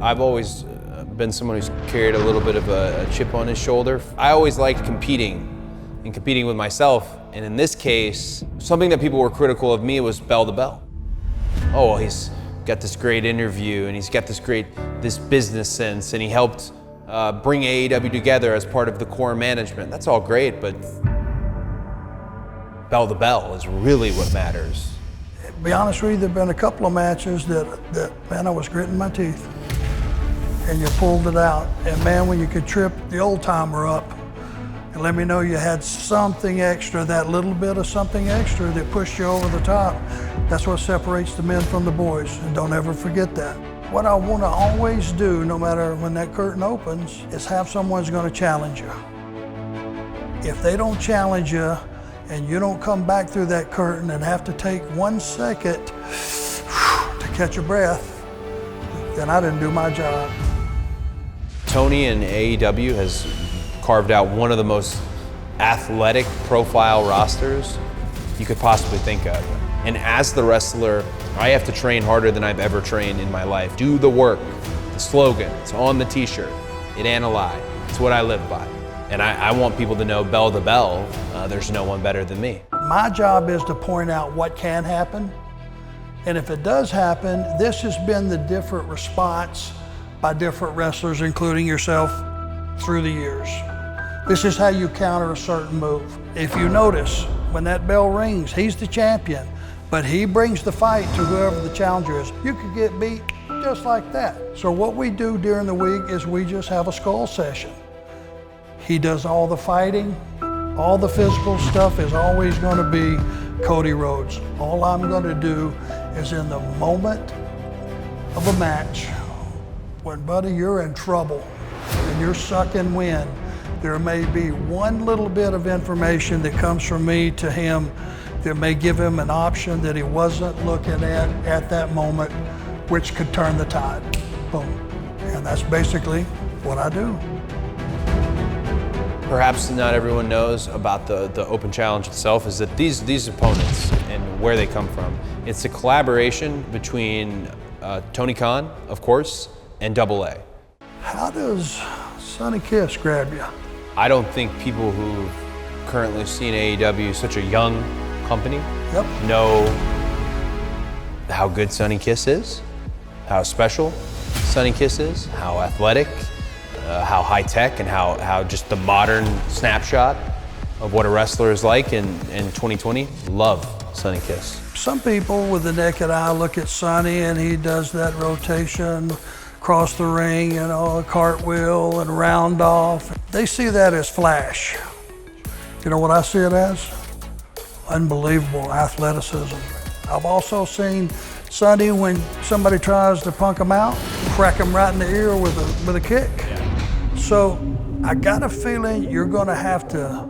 I've always been someone who's carried a little bit of a chip on his shoulder. I always liked competing and competing with myself. And in this case, something that people were critical of me was bell to bell. Oh, he's got this great interview and he's got this business sense and he helped bring AEW together as part of the core management. That's all great, but bell to bell is really what matters. To be honest with you, there've been a couple of matches that man, I was gritting my teeth and you pulled it out. And man, when you could trip the old timer up and let me know you had something extra, that little bit of something extra that pushed you over the top, that's what separates the men from the boys, and don't ever forget that. What I want to always do, no matter when that curtain opens, is have someone's going to challenge you. If they don't challenge you and you don't come back through that curtain and have to take 1 second to catch your breath, then I didn't do my job. Tony and AEW has carved out one of the most athletic profile rosters you could possibly think of. And as the wrestler, I have to train harder than I've ever trained in my life. Do the work. The slogan, it's on the t-shirt. It analyze. It's what I live by. And I want people to know bell to bell, there's no one better than me. My job is to point out what can happen. And if it does happen, this has been the different response by different wrestlers, including yourself, through the years. This is how you counter a certain move. If you notice, when that bell rings, he's the champion, but he brings the fight to whoever the challenger is. You could get beat just like that. So what we do during the week is we just have a skull session. He does all the fighting, all the physical stuff is always gonna be Cody Rhodes. All I'm gonna do is in the moment of a match, when buddy, you're in trouble and you're sucking wind, there may be one little bit of information that comes from me to him that may give him an option that he wasn't looking at that moment, which could turn the tide. Boom. And that's basically what I do. Perhaps not everyone knows about the Open Challenge itself is that these opponents and where they come from, it's a collaboration between Tony Khan, of course, and Double A. How does Sonny Kiss grab you? I don't think people who've currently seen AEW, such a young company, know how good Sonny Kiss is, how special Sonny Kiss is, how athletic, how high tech, and how just the modern snapshot of what a wrestler is like in 2020. Love Sonny Kiss. Some people with the naked eye look at Sonny and he does that rotation across the ring, you know, a cartwheel and round off. They see that as flash. You know what I see it as? Unbelievable athleticism. I've also seen Sonny, when somebody tries to punk him out, crack him right in the ear with a kick. Yeah. So I got a feeling you're gonna have to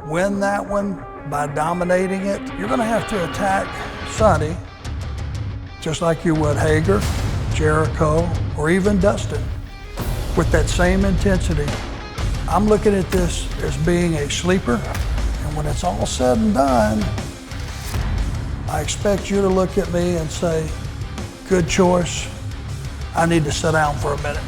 win that one by dominating it. You're gonna have to attack Sonny just like you would Hager, Jericho, or even Dustin with that same intensity. I'm looking at this as being a sleeper, and when it's all said and done, I expect you to look at me and say, good choice, I need to sit down for a minute.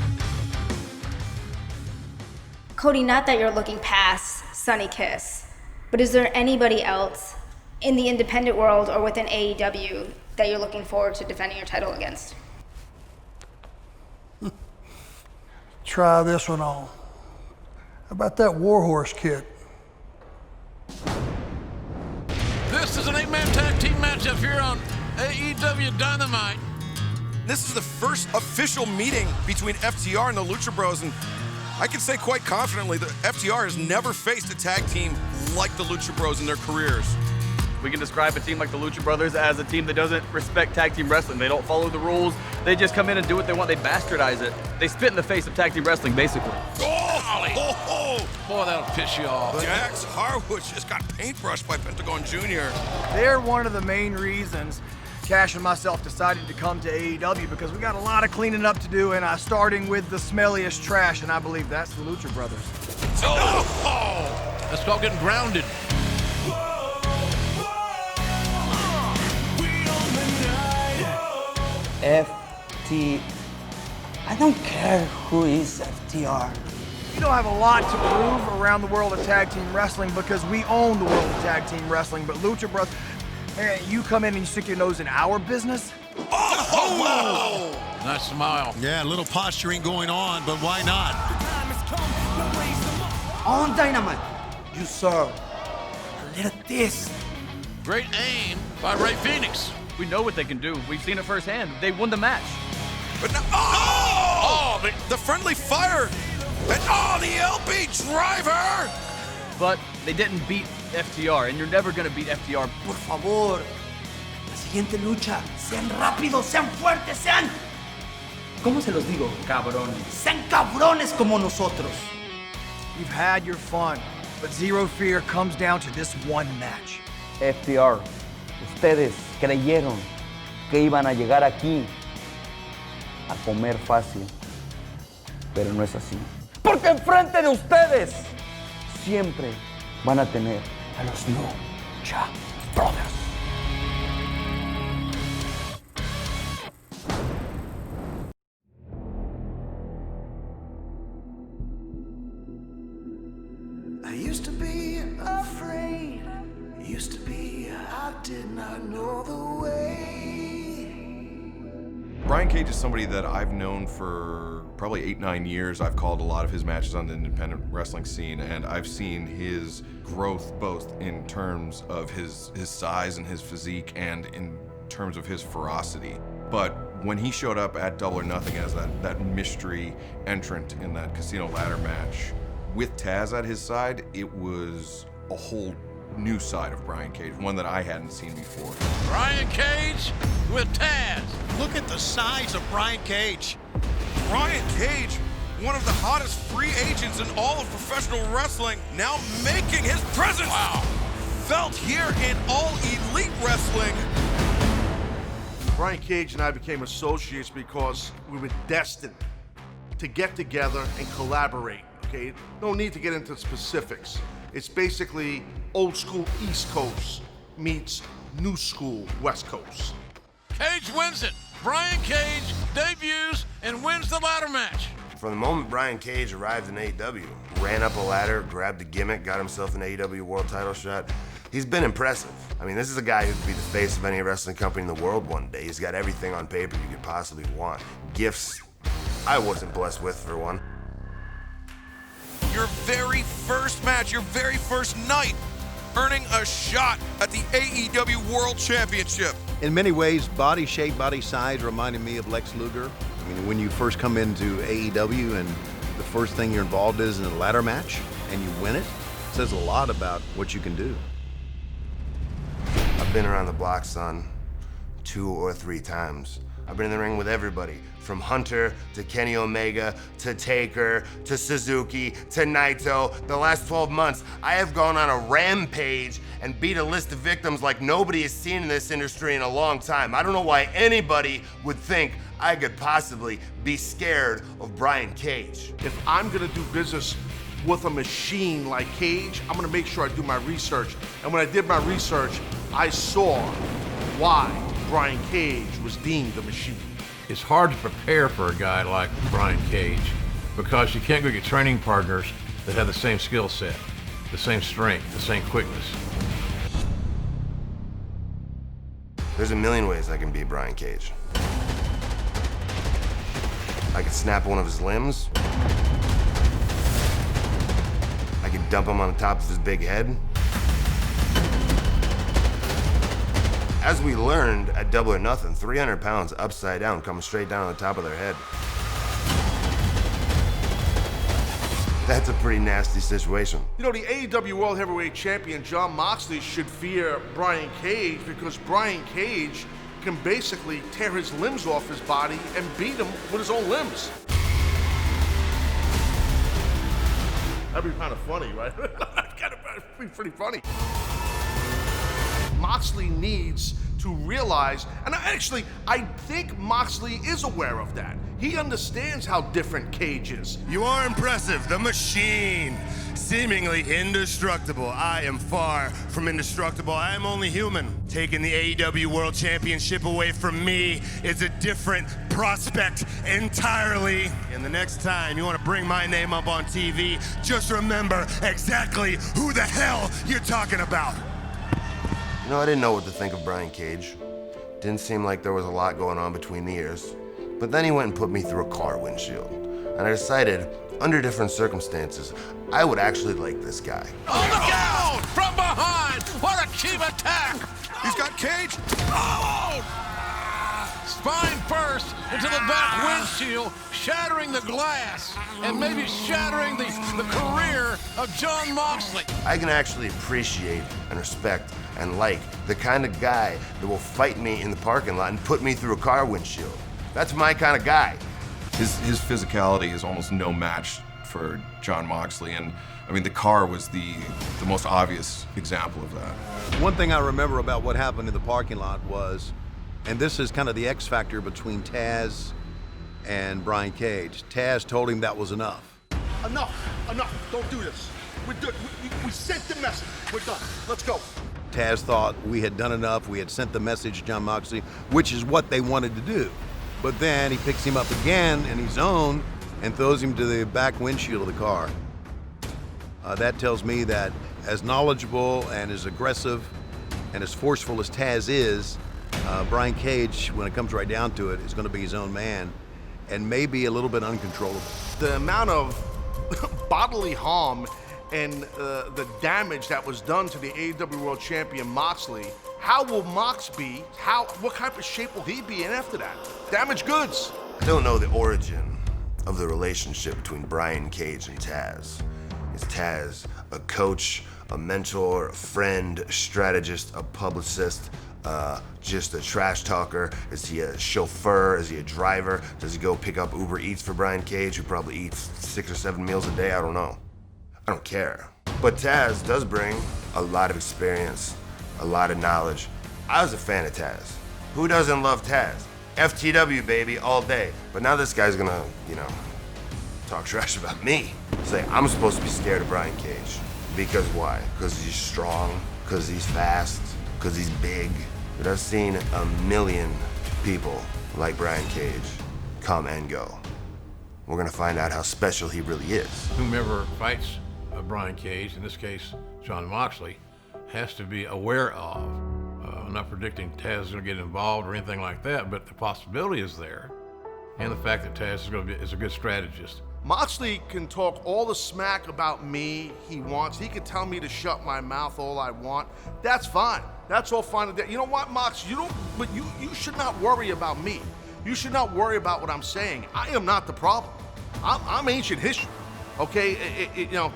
Cody, not that you're looking past Sonny Kiss, but is there anybody else in the independent world or within AEW that you're looking forward to defending your title against? Try this one on. How about that Warhorse kid? This is an 8-man tag team matchup here on AEW Dynamite. This is the first official meeting between FTR and the Lucha Bros, and I can say quite confidently that FTR has never faced a tag team like the Lucha Bros in their careers. We can describe a team like the Lucha Brothers as a team that doesn't respect tag team wrestling. They don't follow the rules. They just come in and do what they want. They bastardize it. They spit in the face of tag team wrestling, basically. Boy, that'll piss you off. Jax Harwood just got paintbrushed by Pentagon Jr. They're one of the main reasons Cash and myself decided to come to AEW, because we got a lot of cleaning up to do, and starting with the smelliest trash, and I believe that's the Lucha Brothers. Let's go getting grounded. FT, I don't care who is FTR. You don't have a lot to prove around the world of tag team wrestling because we own the world of tag team wrestling. But Lucha Brothers, you come in and you stick your nose in our business? Oh, wow! Nice smile. Yeah, a little posturing going on, but why not? On Dynamite, you saw a little this. Great aim by Ray Phoenix. We know what they can do. We've seen it firsthand. They won the match. But now, the friendly fire! And the LB driver! But they didn't beat FTR, and you're never gonna beat FTR. Por favor, la siguiente lucha, sean rápidos, sean fuertes, sean... ¿Cómo se los digo? Cabrones. Sean cabrones como nosotros. You've had your fun, but Zero Fear comes down to this one match. FTR, ustedes creyeron que iban a llegar aquí a comer fácil, pero no es así. Porque enfrente de ustedes siempre van a tener a los Lucha Brothers. I used to be afraid. Used to be, I did not know the way. Brian Cage is somebody that I've known for probably 8-9 years. I've called a lot of his matches on the independent wrestling scene, and I've seen his growth both in terms of his size and his physique and in terms of his ferocity. But when he showed up at Double or Nothing as that mystery entrant in that casino ladder match, with Taz at his side, it was a whole new side of Brian Cage, one that I hadn't seen before. Brian Cage with Taz. Look at the size of Brian Cage. Brian Cage, one of the hottest free agents in all of professional wrestling, now making his presence felt here in All Elite Wrestling. Brian Cage and I became associates because we were destined to get together and collaborate, okay? No need to get into specifics. It's basically old school East Coast meets new school West Coast. Cage wins it. Brian Cage debuts and wins the ladder match. From the moment Brian Cage arrived in AEW, ran up a ladder, grabbed a gimmick, got himself an AEW world title shot, he's been impressive. I mean, this is a guy who could be the face of any wrestling company in the world one day. He's got everything on paper you could possibly want. Gifts I wasn't blessed with, for one. Your very first match, your very first night, earning a shot at the AEW World Championship. In many ways, body shape, body size reminded me of Lex Luger. I mean, when you first come into AEW and the first thing you're involved is in a ladder match and you win it, it says a lot about what you can do. I've been around the block, son, 2 or 3 times. I've been in the ring with everybody, from Hunter to Kenny Omega to Taker to Suzuki to Naito. The last 12 months, I have gone on a rampage and beat a list of victims like nobody has seen in this industry in a long time. I don't know why anybody would think I could possibly be scared of Brian Cage. If I'm gonna do business with a machine like Cage, I'm gonna make sure I do my research. And when I did my research, I saw why Brian Cage was deemed a machine. It's hard to prepare for a guy like Brian Cage because you can't go get training partners that have the same skill set, the same strength, the same quickness. There's a million ways I can beat Brian Cage. I could snap one of his limbs. I could dump him on the top of his big head. As we learned at Double or Nothing, 300 pounds upside down coming straight down on the top of their head. That's a pretty nasty situation. You know, the AEW World Heavyweight Champion Jon Moxley should fear Brian Cage because Brian Cage can basically tear his limbs off his body and beat him with his own limbs. That'd be kind of funny, right? That'd be pretty funny. Moxley needs to realize, and I think Moxley is aware of that. He understands how different Cage is. You are impressive. The Machine. Seemingly indestructible. I am far from indestructible. I am only human. Taking the AEW World Championship away from me is a different prospect entirely. And the next time you want to bring my name up on TV, just remember exactly who the hell you're talking about. You know, I didn't know what to think of Brian Cage. Didn't seem like there was a lot going on between the ears. But then he went and put me through a car windshield. And I decided, under different circumstances, I would actually like this guy. Oh, look out! From behind! What a cheap attack! He's got Cage. Oh! Spine first into the back windshield, shattering the glass, and maybe shattering the career of Jon Moxley. I can actually appreciate and respect and like the kind of guy that will fight me in the parking lot and put me through a car windshield. That's my kind of guy. His physicality is almost no match for Jon Moxley, and I mean the car was the most obvious example of that. One thing I remember about what happened in the parking lot was, and this is kind of the X factor between Taz and Brian Cage. Taz told him that was enough. Enough, don't do this. We're done. We sent the message. We're done. Let's go. Taz thought we had done enough, we had sent the message to Jon Moxley, which is what they wanted to do. But then he picks him up again in his own and throws him to the back windshield of the car. That tells me that as knowledgeable and as aggressive and as forceful as Taz is, Brian Cage, when it comes right down to it, is going to be his own man and maybe a little bit uncontrollable. The amount of bodily harm and the damage that was done to the AEW World Champion Moxley, how will Mox be? What type of shape will he be in after that? Damaged goods. I don't know the origin of the relationship between Brian Cage and Taz. Is Taz a coach, a mentor, a friend, a strategist, a publicist, just a trash talker? Is he a chauffeur? Is he a driver? Does he go pick up Uber Eats for Brian Cage, who probably eats 6 or 7 meals a day? I don't know. I don't care. But Taz does bring a lot of experience, a lot of knowledge. I was a fan of Taz. Who doesn't love Taz? FTW, baby, all day. But now this guy's gonna, talk trash about me. Say I'm supposed to be scared of Brian Cage. Because why? Because he's strong, because he's fast, because he's big. But I've seen a million people like Brian Cage come and go. We're gonna find out how special he really is. Whomever fights Brian Cage, in this case Jon Moxley, has to be aware of. I'm not predicting Taz is going to get involved or anything like that, but the possibility is there, and the fact that Taz is a good strategist. Moxley can talk all the smack about me he wants. He can tell me to shut my mouth all I want. That's fine. That's all fine. You know what, Mox? You should not worry about me. You should not worry about what I'm saying. I am not the problem. I'm ancient history. Okay,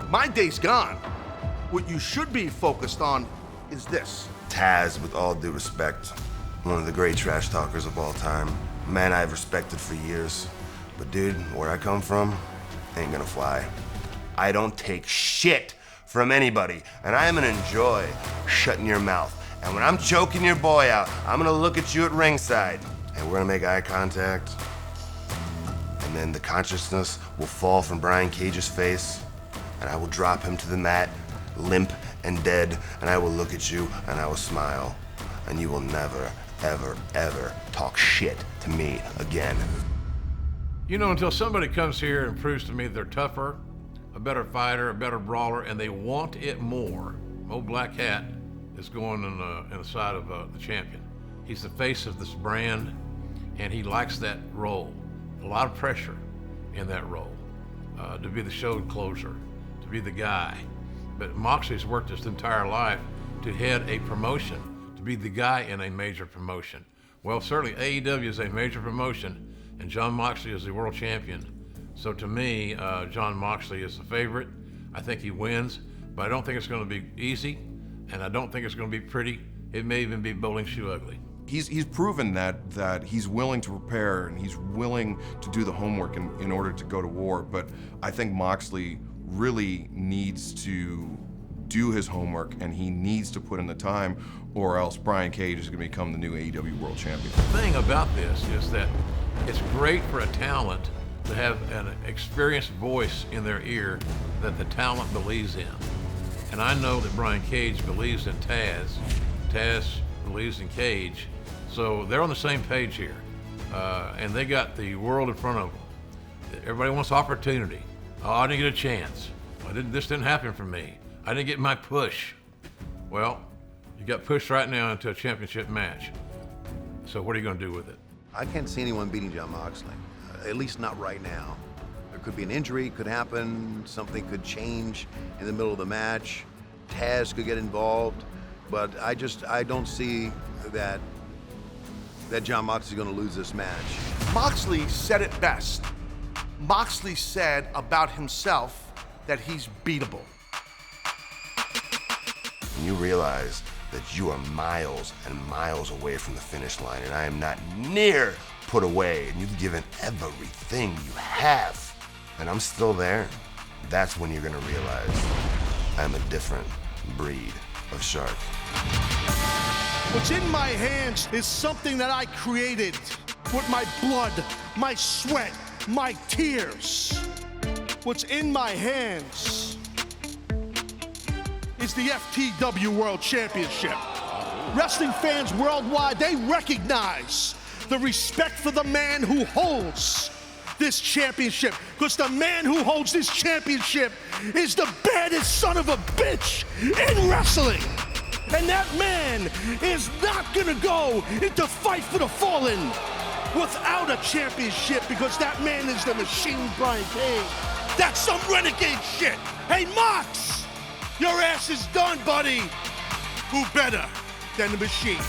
my day's gone. What you should be focused on is this. Taz, with all due respect, one of the great trash talkers of all time. A man I've respected for years. But dude, where I come from, ain't gonna fly. I don't take shit from anybody, and I'm gonna enjoy shutting your mouth. And when I'm choking your boy out, I'm gonna look at you at ringside, and we're gonna make eye contact. And then the consciousness will fall from Brian Cage's face, and I will drop him to the mat, limp and dead, and I will look at you and I will smile, and you will never, ever, ever talk shit to me again. Until somebody comes here and proves to me they're tougher, a better fighter, a better brawler, and they want it more. Old Black Hat is going in the side of the champion. He's the face of this brand, and he likes that role. A lot of pressure in that role, to be the show closer, to be the guy. But Moxley's worked his entire life to head a promotion, to be the guy in a major promotion. Well, certainly AEW is a major promotion, and Jon Moxley is the world champion. So to me, Jon Moxley is the favorite. I think he wins, but I don't think it's going to be easy, and I don't think it's going to be pretty. It may even be bowling shoe ugly. He's proven that he's willing to prepare and he's willing to do the homework in order to go to war. But I think Moxley really needs to do his homework and he needs to put in the time, or else Brian Cage is going to become the new AEW World Champion. The thing about this is that It's great for a talent to have an experienced voice in their ear that the talent believes in. And I know that Brian Cage believes in Taz. Taz believes in Cage. So they're on the same page here. And they got the world in front of them. Everybody wants opportunity. Oh, I didn't get a chance. This didn't happen for me. I didn't get my push. Well, you got pushed right now into a championship match. So what are you going to do with it? I can't see anyone beating Jon Moxley, at least not right now. There could be an injury, could happen, something could change in the middle of the match. Taz could get involved, but I don't see that Jon Moxley is going to lose this match. Moxley said it best. Moxley said about himself that he's beatable. You realize that you are miles and miles away from the finish line, and I am not near put away, and you've given everything you have, and I'm still there. That's when you're gonna realize I'm a different breed of shark. What's in my hands is something that I created with my blood, my sweat, my tears. What's in my hands is the FTW World Championship. Wrestling fans worldwide, they recognize the respect for the man who holds this championship, because the man who holds this championship is the baddest son of a bitch in wrestling. And that man is not gonna go into Fight for the Fallen without a championship, because that man is the Machine Brian Cage. That's some renegade shit. Hey, Mox, your ass is done, buddy. Who better than the Machine?